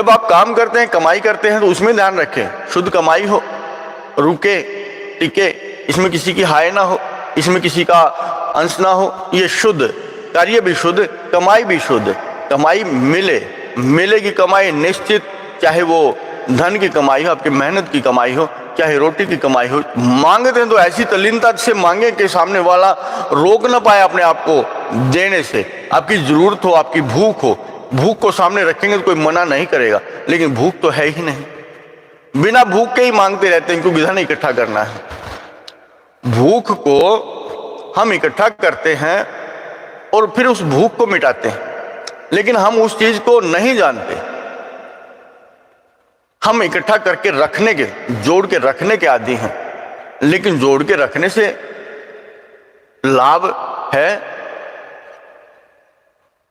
जब आप काम करते हैं, कमाई करते हैं, तो उसमें ध्यान रखें, शुद्ध कमाई हो, रुके टिके, इसमें किसी की हाय ना हो, इसमें किसी का अंश ना हो। ये शुद्ध कार्य भी शुद्ध, कमाई भी शुद्ध। कमाई मिलेगी कमाई निश्चित, चाहे वो धन की कमाई हो, आपकी मेहनत की कमाई हो, चाहे रोटी की कमाई हो। मांगते हैं तो ऐसी तल्लीनता से मांगे कि सामने वाला रोक ना पाए अपने आप को देने से। आपकी जरूरत हो, आपकी भूख हो, भूख को सामने रखेंगे तो कोई मना नहीं करेगा, लेकिन भूख तो है ही नहीं, बिना भूख के ही मांगते रहते हैं, क्योंकि धन इकट्ठा करना है। भूख को हम इकट्ठा करते हैं और फिर उस भूख को मिटाते हैं, लेकिन हम उस चीज को नहीं जानते। हम इकट्ठा करके रखने के, जोड़ के रखने के आदी हैं, लेकिन जोड़ के रखने से लाभ है,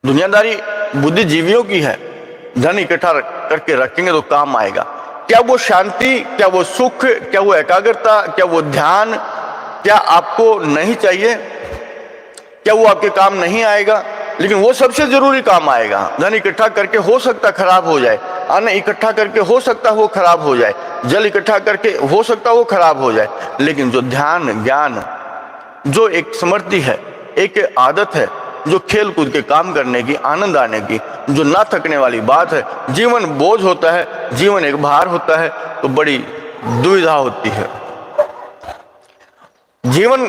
दुनियादारी बुद्धिजीवियों की है। धन इकट्ठा करके रखेंगे तो काम आएगा। क्या वो शांति, क्या वो सुख, क्या वो एकाग्रता, क्या वो ध्यान, क्या आपको नहीं चाहिए? क्या वो आपके काम नहीं आएगा? लेकिन वो सबसे जरूरी काम आएगा। धन इकट्ठा करके हो सकता खराब हो जाए, अन्न इकट्ठा करके हो सकता वो खराब हो जाए, जल इकट्ठा करके हो सकता वो खराब हो जाए, लेकिन जो ध्यान ज्ञान, जो एक समृद्धि है, एक आदत है, जो खेल कूद के काम करने की, आनंद आने की, जो ना थकने वाली बात है। जीवन बोझ होता है, जीवन एक भार होता है, तो बड़ी दुविधा होती है। जीवन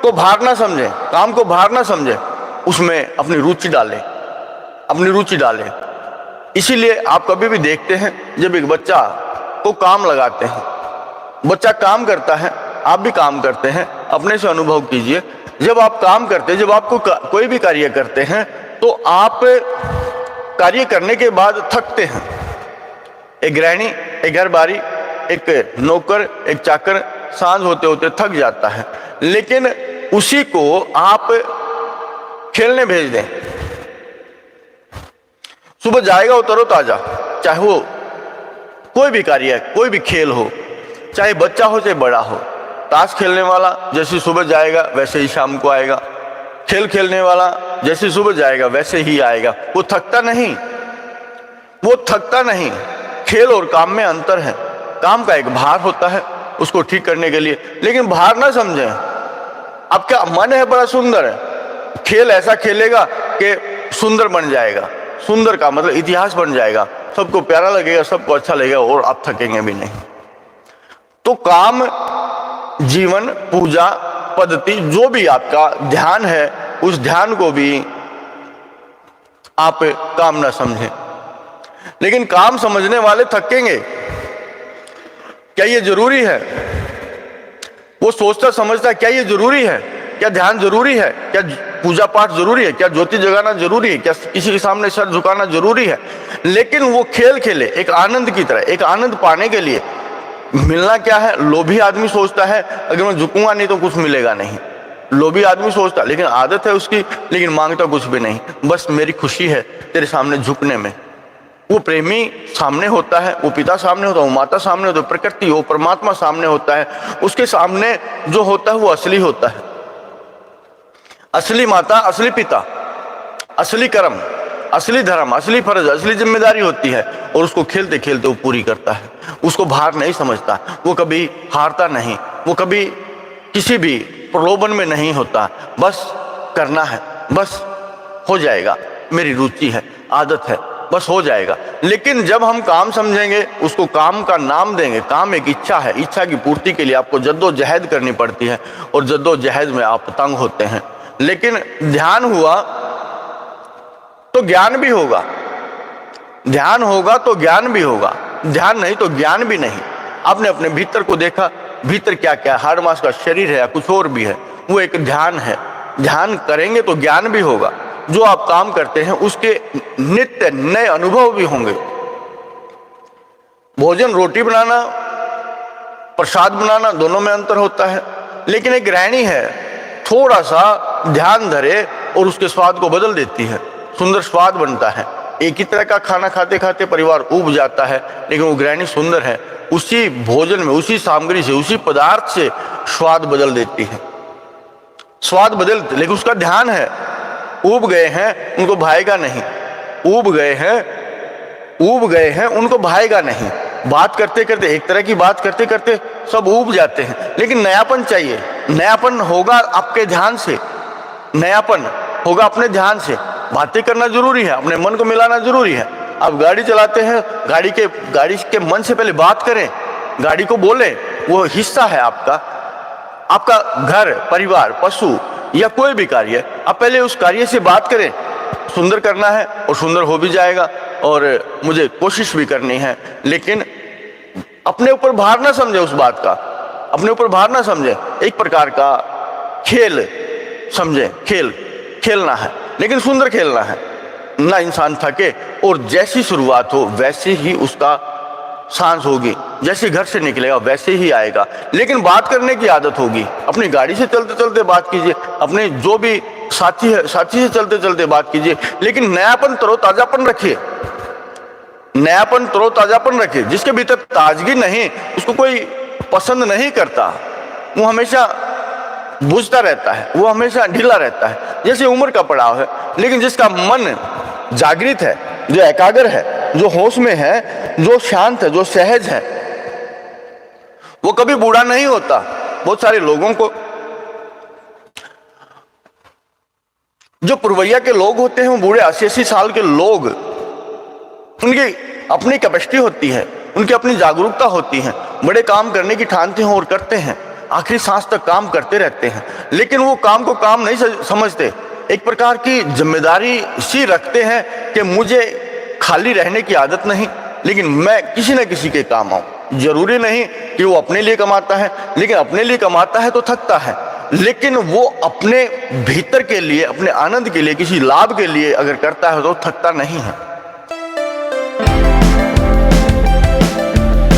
को भार ना समझे, काम को भार ना समझे, उसमें अपनी रुचि डालें, अपनी रुचि डालें। इसीलिए आप कभी भी देखते हैं, जब एक बच्चा को काम लगाते हैं, बच्चा काम करता है, आप भी काम करते हैं, अपने से अनुभव कीजिए। जब आप काम करते हैं, जब आपको कोई भी कार्य करते हैं, तो आप कार्य करने के बाद थकते हैं। एक गृहिणी, एक घर बारी, एक नौकर, एक चाकर सांझ होते होते थक जाता है, लेकिन उसी को आप खेलने भेज दें, सुबह जाएगा वो तरोताजा, चाहे वो कोई भी कार्य है, कोई भी खेल हो, चाहे बच्चा हो चाहे बड़ा हो। ताश खेलने वाला जैसे सुबह जाएगा वैसे ही शाम को आएगा, खेल खेलने वाला जैसे सुबह जाएगा वैसे ही आएगा। वो थकता नहीं, वो थकता नहीं। खेल और काम में अंतर है। काम का एक भार होता है उसको ठीक करने के लिए, लेकिन भार ना समझें। आपका मन है बड़ा सुंदर है, खेल ऐसा खेलेगा कि सुंदर बन जाएगा। सुंदर का मतलब इतिहास बन जाएगा, सबको प्यारा लगेगा, सबको अच्छा लगेगा, और आप थकेंगे भी नहीं। तो काम, जीवन, पूजा पद्धति, जो भी आपका ध्यान है, उस ध्यान को भी आप काम ना समझें। लेकिन काम समझने वाले थकेंगे। क्या ये जरूरी है? वो सोचता समझता, क्या ये जरूरी है? क्या ध्यान जरूरी है? क्या पूजा पाठ जरूरी है? क्या ज्योति जगाना जरूरी है? क्या किसी के सामने सर झुकाना जरूरी है? लेकिन वो खेल खेले एक आनंद की तरह, एक आनंद पाने के लिए। मिलना क्या है? लोभी आदमी सोचता है अगर मैं झुकूंगा नहीं तो कुछ मिलेगा नहीं। लोभी आदमी सोचता, लेकिन आदत है उसकी, लेकिन मांगता कुछ भी नहीं। बस मेरी खुशी है तेरे सामने झुकने में। वो प्रेमी सामने होता है, वो पिता सामने होता है, वो माता सामने होता है, प्रकृति, वो परमात्मा सामने होता है। उसके सामने जो होता है वो असली होता है। असली माता, असली पिता, असली कर्म, असली धर्म, असली फर्ज, असली जिम्मेदारी होती है, और उसको खेलते खेलते वो पूरी करता है। उसको भार नहीं समझता, वो कभी हारता नहीं, वो कभी किसी भी प्रलोभन में नहीं होता। बस करना है, बस हो जाएगा, मेरी रुचि है, आदत है, बस हो जाएगा। लेकिन जब हम काम समझेंगे, उसको काम का नाम देंगे, काम एक इच्छा है, इच्छा की पूर्ति के लिए आपको जद्दोजहद करनी पड़ती है, और जद्दोजहद में आप तंग होते हैं। लेकिन ध्यान हुआ तो ज्ञान भी होगा, ध्यान होगा तो ज्ञान भी होगा, ध्यान नहीं तो ज्ञान भी नहीं। आपने अपने भीतर को देखा, भीतर क्या क्या हाड़ मांस का शरीर है या कुछ और भी है, वो एक ध्यान है। ध्यान करेंगे तो ज्ञान भी होगा। जो आप काम करते हैं उसके नित्य नए अनुभव भी होंगे। भोजन, रोटी बनाना, प्रसाद बनाना, दोनों में अंतर होता है। लेकिन एक गृहिणी है, थोड़ा सा ध्यान धरे और उसके स्वाद को बदल देती है, सुंदर स्वाद बनता है। एक ही तरह का खाना खाते खाते परिवार उब जाता है, लेकिन वो गृहिणी सुंदर है, उसी भोजन में, उसी सामग्री से, उसी पदार्थ से स्वाद बदल देती है। स्वाद बदल, लेकिन उसका ध्यान है। उब गए हैं, उनको भाएगा नहीं। उब गए हैं, ऊब गए हैं उनको भाएगा नहीं। बात करते करते, एक तरह की बात करते करते सब ऊब जाते हैं, लेकिन नयापन चाहिए। नयापन होगा आपके ध्यान से, नयापन होगा अपने ध्यान से। बातें करना जरूरी है, अपने मन को मिलाना जरूरी है। आप गाड़ी चलाते हैं, गाड़ी के मन से पहले बात करें, गाड़ी को बोले, वो हिस्सा है आपका। आपका घर, परिवार, पशु या कोई भी कार्य, आप पहले उस कार्य से बात करें। सुंदर करना है और सुंदर हो भी जाएगा, और मुझे कोशिश भी करनी है, लेकिन अपने ऊपर भार ना समझे उस बात का, अपने ऊपर भार ना समझे। एक प्रकार का खेल समझे, खेलना है, लेकिन सुंदर खेलना है, ना इंसान थके, और जैसी शुरुआत हो वैसे ही उसका सांस होगी। जैसे घर से निकलेगा वैसे ही आएगा, लेकिन बात करने की आदत होगी। अपनी गाड़ी से चलते चलते बात कीजिए, अपने जो भी साथी है, साथी से चलते चलते बात कीजिए, लेकिन नयापन, तरोताजापन रखिए। नयापन, तरोताजापन रखिए। जिसके भीतर ताजगी नहीं, उसको कोई पसंद नहीं करता, वो हमेशा बुझता रहता है, वो हमेशा ढीला रहता है। जैसे उम्र का पड़ाव है, लेकिन जिसका मन जागृत है, जो एकाग्र है, जो होश में है, जो शांत है, जो सहज है, वो कभी बूढ़ा नहीं होता। बहुत सारे लोगों को, जो पुरवैया के लोग होते हैं, वो बूढ़े 80-80 साल के लोग, उनकी अपनी कैपेसिटी होती है, उनकी अपनी जागरूकता होती है, बड़े काम करने की ठानते हैं और करते हैं, आखिरी सांस तक काम करते रहते हैं, लेकिन वो काम को काम नहीं समझते। एक प्रकार की जिम्मेदारी सी रखते हैं कि मुझे खाली रहने की आदत नहीं, लेकिन मैं किसी न किसी के काम आऊं। जरूरी नहीं कि वो अपने लिए कमाता है, लेकिन अपने लिए कमाता है तो थकता है, लेकिन वो अपने भीतर के लिए, अपने आनंद के लिए, किसी लाभ के लिए अगर करता है तो थकता नहीं है।